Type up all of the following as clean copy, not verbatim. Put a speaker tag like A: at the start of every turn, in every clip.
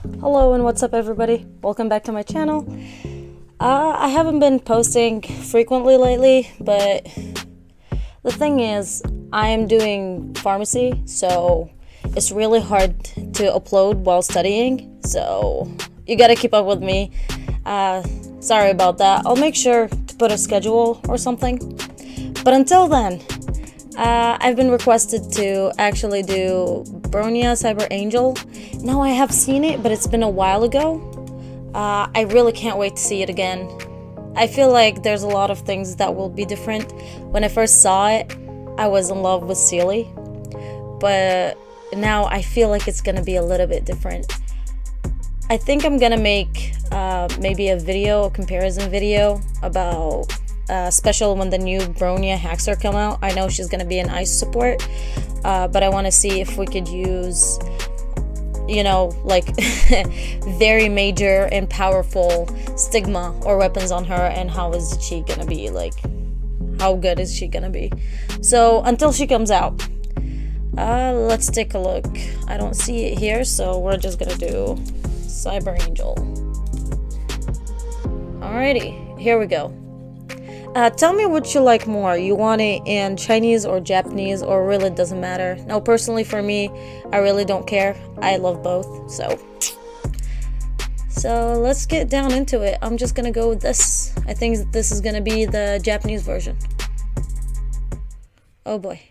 A: Hello and what's up everybody? Welcome back to my channel. I haven't been posting frequently lately, but the thing is, I am doing pharmacy, so it's really hard to upload while studying, so you gotta keep up with me. Sorry about that. I'll make sure to put a schedule or something. But until then, I've been requested to actually do Bronya Cyberangel. Now I have seen it, but it's been a while ago. I really can't wait to see it again. I feel like there's a lot of things that will be different. When I first saw it, I was in love with Seele, but now I feel like it's gonna be a little bit different. I think I'm gonna make maybe a comparison video about special when the new Bronya Haxor come out. I know she's gonna be an ice support, but I want to see if we could use, you know, like very major and powerful stigma or weapons on her, and how is she gonna be, like, how good is she gonna be? So until she comes out, let's take a look. I don't see it here, so we're just gonna do Cyberangel. Alrighty, here we go. Tell me what you like more. You want it in Chinese or Japanese, or really doesn't matter? Now, personally for me, I really don't care. I love both, so let's get down into it. I'm just gonna go with this. I think this is gonna be the Japanese version. Oh boy.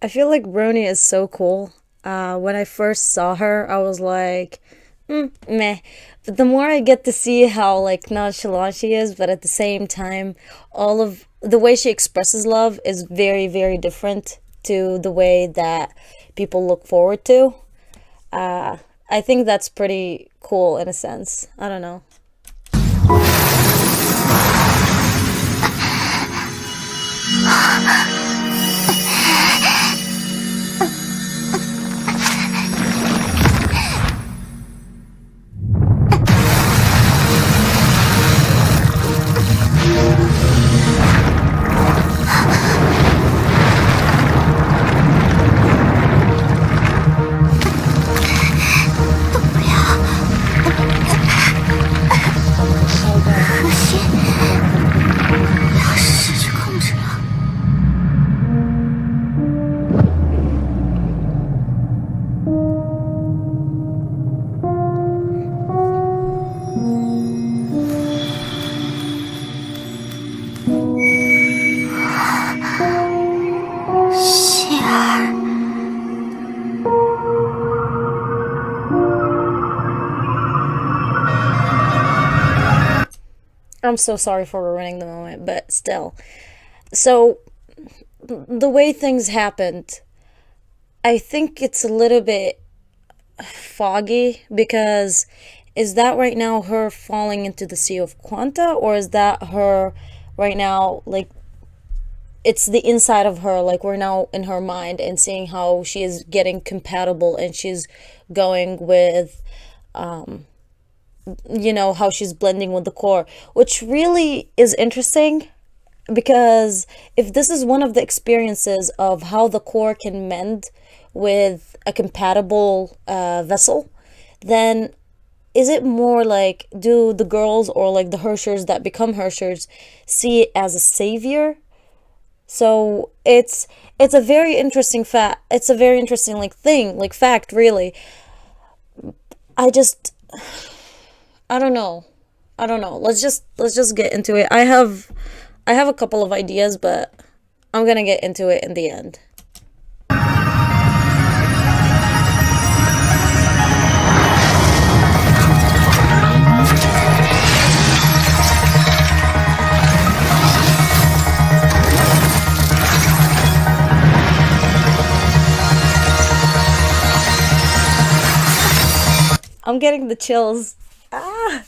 A: I feel like Bronya is so cool. When I first saw her, I was like, meh. But the more I get to see how, like, nonchalant she is, but at the same time, all of the way she expresses love is very, very different to the way that people look forward to. I think that's pretty cool in a sense. I don't know. I'm so sorry for ruining the moment, but still. So, the way things happened, I think it's a little bit foggy, because is that right now her falling into the Sea of Quanta, or is that her right now, like, it's the inside of her, like, we're now in her mind and seeing how she is getting compatible and she's going with, you know, how she's blending with the core, which really is interesting, because if this is one of the experiences of how the core can mend with a compatible vessel, then is it more like, do the girls or like the Hershers that become Hershers see it as a savior? So it's a very interesting fact. It's a very interesting, like, thing, like, fact, really. I just, I don't know. I don't know. Let's just get into it. I have a couple of ideas, but I'm gonna get into it in the end. I'm getting the chills. Ah!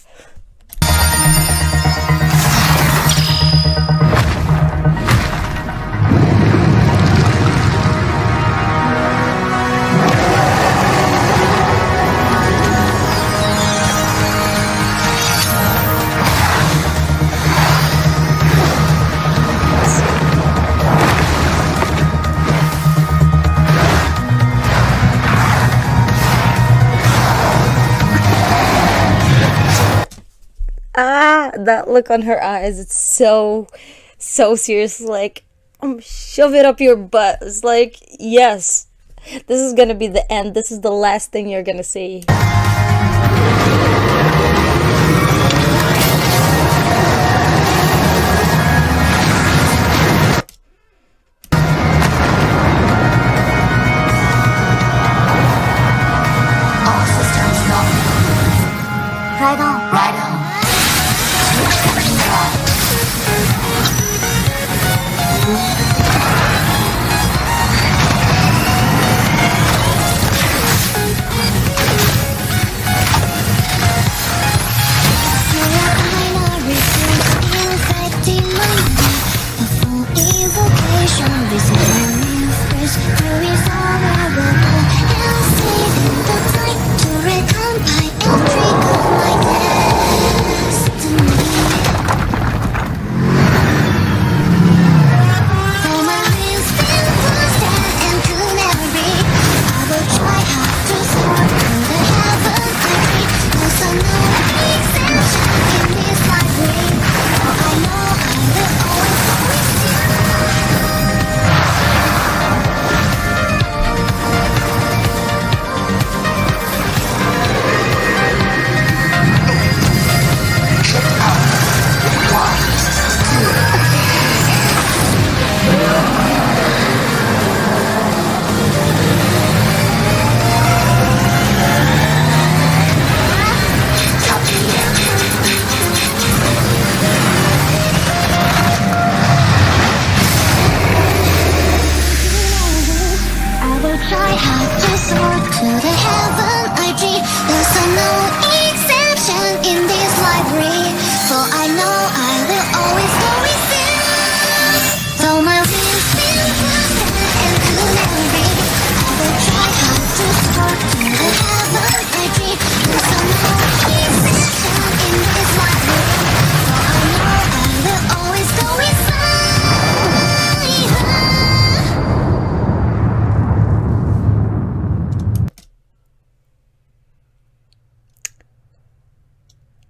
A: Ah, that look on her eyes, it's so serious. Like, shove it up your butt. It's like, yes, this is gonna be the end. This is the last thing you're gonna see.
B: All systems go. Right on. Right on.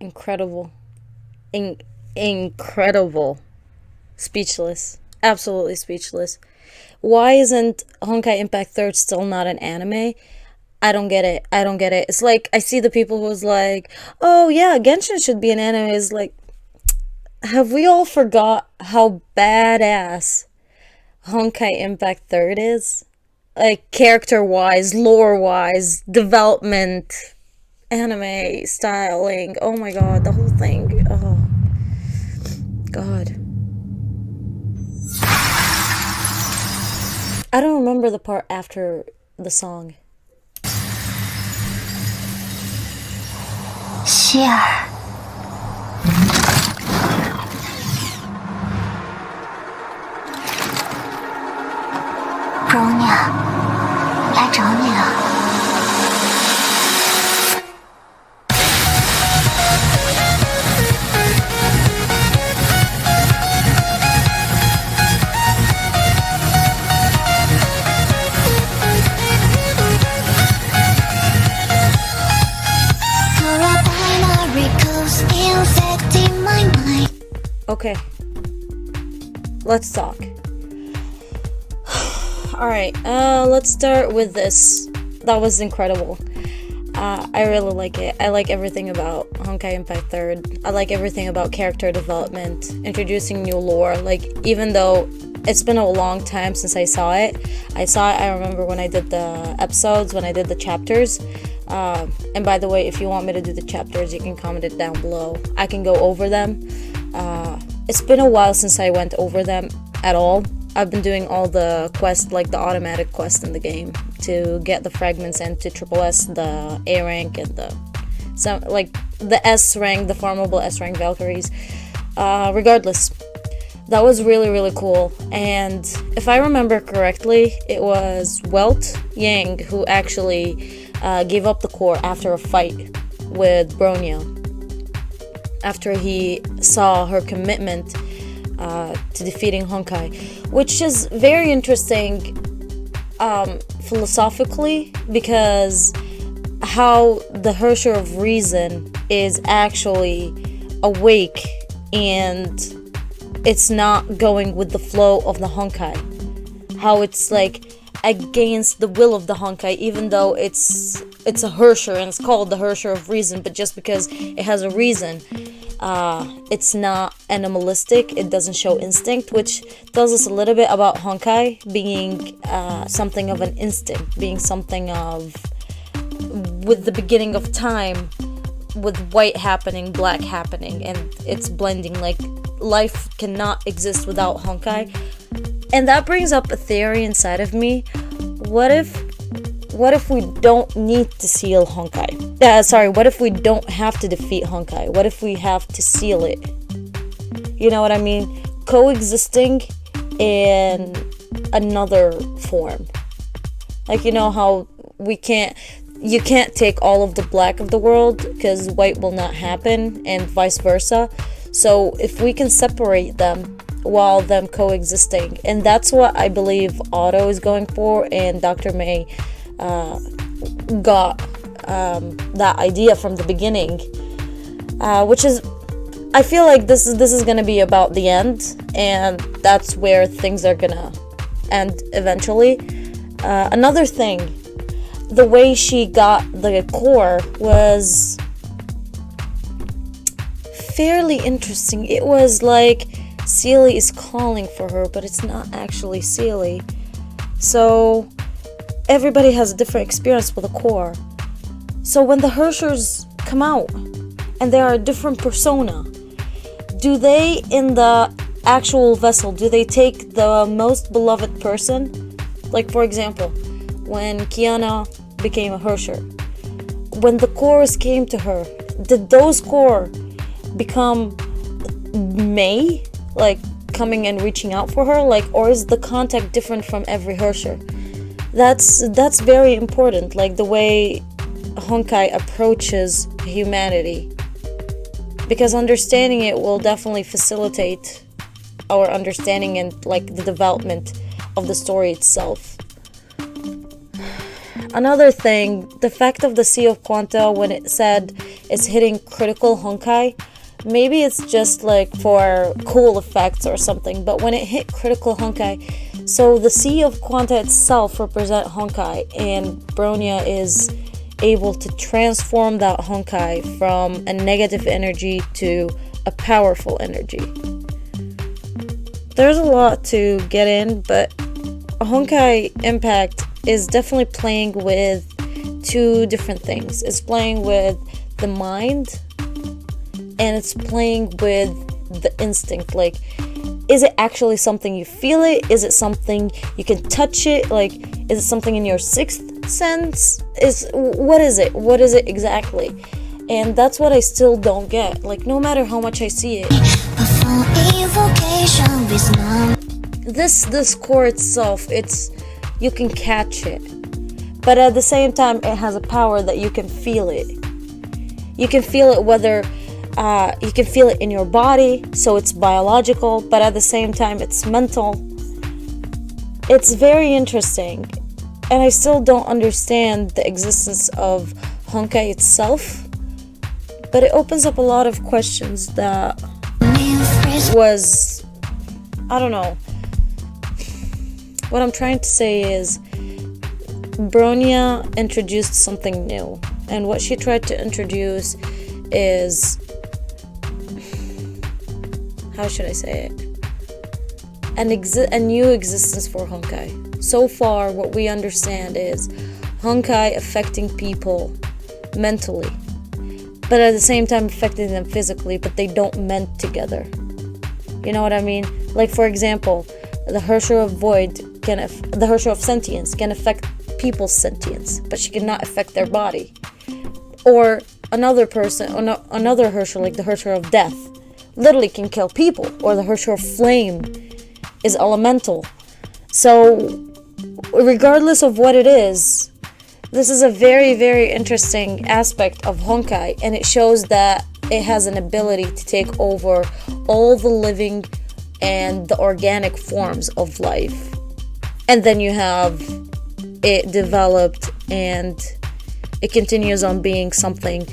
A: Incredible. Incredible. Speechless. Absolutely speechless. Why isn't Honkai Impact 3 still not an anime? I don't get it. I don't get it. It's like, I see the people who's like, oh yeah, Genshin should be an anime. It's like, have we all forgot how badass Honkai Impact 3 is? Like, character-wise, lore-wise, development, anime, styling, oh my god, the whole thing. Oh, god. I don't remember the part after the song.
B: Seele. Bronya， 来找你了。
A: Okay, let's talk. Alright, let's start with this. That was incredible. I really like it. I like everything about Honkai Impact 3. I like everything about character development, introducing new lore. Like, even though it's been a long time since I saw it, I remember when I did the episodes, when I did the chapters. And by the way, if you want me to do the chapters, you can comment it down below. I can go over them. It's been a while since I went over them at all. I've been doing all the quests, like the automatic quests in the game, to get the fragments and to triple S the A rank and the some like the S rank, the farmable S rank Valkyries. Regardless, that was really cool. And if I remember correctly, it was Welt Yang who actually gave up the core after a fight with Bronya, after he saw her commitment to defeating Honkai, which is very interesting philosophically, because how the Herrscher of Reason is actually awake and it's not going with the flow of the Honkai. How it's like against the will of the Honkai, even though it's a Herrscher and it's called the Herrscher of Reason, but just because it has a reason, it's not animalistic, it doesn't show instinct, which tells us a little bit about Honkai being something of an instinct, being something of, with the beginning of time, with white happening, black happening, and it's blending. Like, life cannot exist without Honkai. And that brings up a theory inside of me. What if we don't need to seal Honkai? What if we don't have to defeat Honkai? What if we have to seal it? You know what I mean? Coexisting in another form. Like, you know how you can't take all of the black of the world because white will not happen, and vice versa. So if we can separate them while them coexisting, and that's what I believe Otto is going for, and Dr. May got that idea from the beginning, which is, I feel like this is gonna be about the end, and that's where things are gonna end eventually. Another thing, the way she got the core was fairly interesting. It was like Seele is calling for her, but it's not actually Seele. So everybody has a different experience with a core. So when the Herrschers come out and they are a different persona, do they, in the actual vessel, do they take the most beloved person? Like, for example, when Kiana became a Herrscher, when the cores came to her, did those core become May, like coming and reaching out for her, like, or is the contact different from every Herrscher? That's very important, like the way Honkai approaches humanity, because understanding it will definitely facilitate our understanding and like the development of the story itself. Another thing, the fact of the Sea of Quanta, when it said it's hitting critical Honkai, maybe it's just like for cool effects or something, but when it hit critical Honkai, so the Sea of Quanta itself represent Honkai, and Bronya is able to transform that Honkai from a negative energy to a powerful energy. There's a lot to get in, but Honkai Impact is definitely playing with two different things. It's playing with the mind, and it's playing with the instinct. Like, is it actually something you feel it? Is it something you can touch it? Like, is it something in your sixth sense? What is it? What is it exactly? And that's what I still don't get. Like, no matter how much I see it, this core itself, you can catch it, but at the same time it has a power that you can feel it. You can feel it, whether you can feel it in your body, so it's biological, but at the same time it's mental. It's very interesting, and I still don't understand the existence of Honkai itself, but it opens up a lot of questions that was, I don't know. What I'm trying to say is, Bronya introduced something new, and what she tried to introduce is, how should I say it? A new existence for Honkai. So far, what we understand is Honkai affecting people mentally, but at the same time affecting them physically, but they don't mend together. You know what I mean? Like, for example, the Herrscher of Void the Herrscher of Sentience can affect people's sentience, but she cannot affect their body. Or another person, another Herrscher, like the Herrscher of Death, literally can kill people, or the Herrscher of Flame is elemental. So, regardless of what it is, this is a very, very interesting aspect of Honkai, and it shows that it has an ability to take over all the living and the organic forms of life. And then you have it developed, and it continues on being something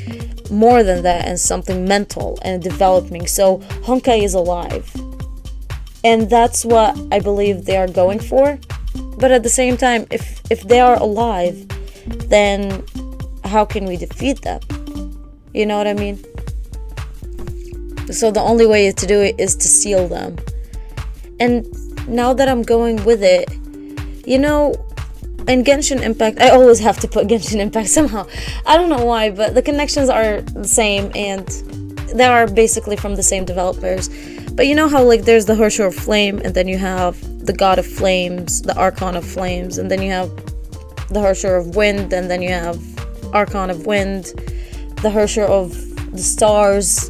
A: more than that, and something mental and developing. So Honkai is alive, and that's what I believe they are going for. But at the same time, if they are alive, then how can we defeat them? You know what I mean? So the only way to do it is to seal them. And now that I'm going with it, you know, in Genshin Impact, I always have to put Genshin Impact somehow. I don't know why, but the connections are the same, and they are basically from the same developers. But you know how, like, there's the Herrscher of Flame, and then you have the God of Flames, the Archon of Flames, and then you have the Herrscher of Wind, and then you have Archon of Wind, the Herrscher of the Stars,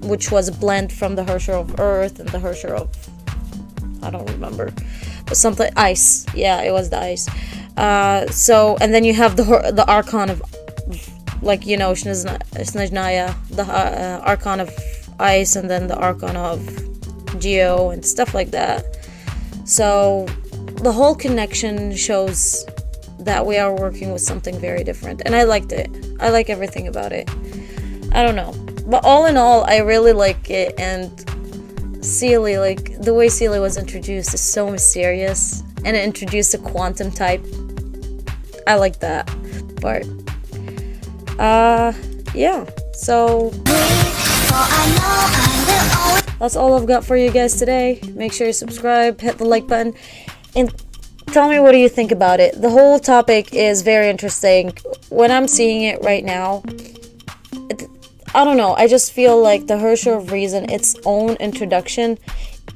A: which was a blend from the Herrscher of Earth, and the Herrscher of, I don't remember, but something, Ice. Yeah, it was the Ice. So, and then you have the Archon of, like, you know, Snezhnaya, the Archon of Ice, and then the Archon of Geo, and stuff like that. So, the whole connection shows that we are working with something very different, and I liked it. I like everything about it. I don't know, but all in all, I really like it. And Seele, like, the way Seele was introduced is so mysterious, and it introduced a quantum type. I like that part. Yeah, so that's all I've got for you guys today. Make sure you subscribe, hit the like button, and tell me what do you think about it. The whole topic is very interesting. When I'm seeing it right now, I don't know, I just feel like the Herrscher of Reason, its own introduction,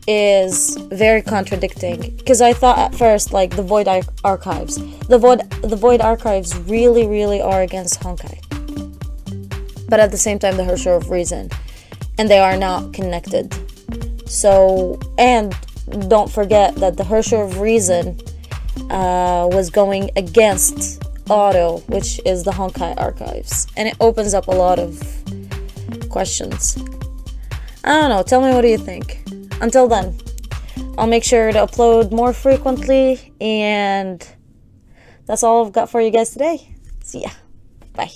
A: is very contradicting. Because I thought at first, like, the Void Archives. The Void Archives really, really are against Honkai. But at the same time, the Herrscher of Reason. And they are not connected. So, and don't forget that the Herrscher of Reason was going against Auto, which is the Honkai Archives. And it opens up a lot of questions. I don't know, tell me what do you think. Until then, I'll make sure to upload more frequently, and that's all I've got for you guys today. See ya. Bye.